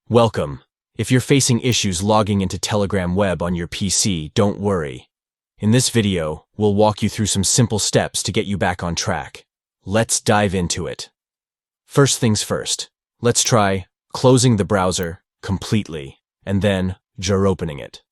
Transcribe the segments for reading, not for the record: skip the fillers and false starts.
Welcome. If you're facing issues logging into Telegram web on your PC, don't worry. In this video, we'll walk you through some simple steps to get you back on track. Let's dive into it. First things first, let's try closing the browser completely and then opening it.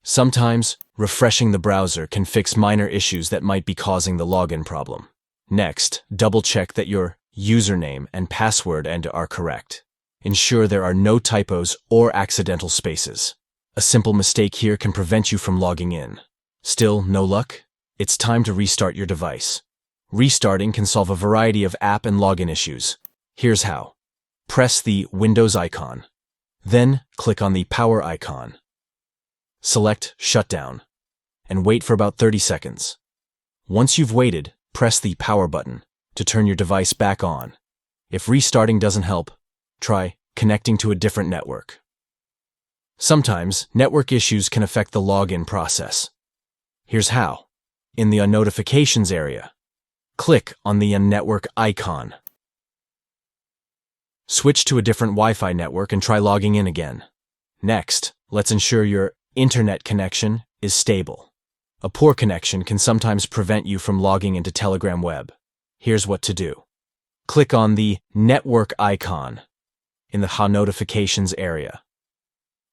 Sometimes, refreshing the browser can fix minor issues that might be causing the login problem. Next, double-check that your username and password are correct. Ensure there are no typos or accidental spaces. A simple mistake here can prevent you from logging in. Still, no luck? It's time to restart your device. Restarting can solve a variety of app and login issues. Here's how. Press the Windows icon. Then, click on the power icon. Select Shutdown, and wait for about 30 seconds. Once you've waited, press the power button to turn your device back on. If restarting doesn't help, try connecting to a different network. Sometimes, network issues can affect the login process. Here's how. In the Notifications area, click on the network icon. Switch to a different Wi-Fi network and try logging in again. Next, let's ensure your internet connection is stable. A poor connection can sometimes prevent you from logging into Telegram web. Here's what to do. Click on the network icon in the Notifications area.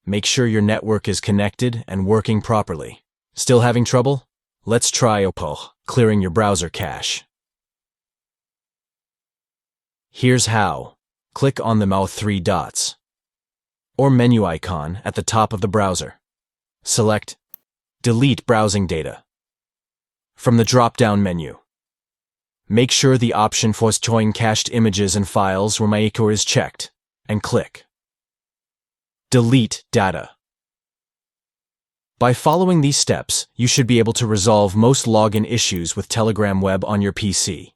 Make sure your network is connected and working properly. Still having trouble? Let's try clearing your browser cache. Here's how. Click on the three dots or menu icon at the top of the browser. Select Delete Browsing Data from the drop-down menu. Make sure the option for storing cached images and files where is checked, and click Delete Data. By following these steps, you should be able to resolve most login issues with Telegram web on your PC.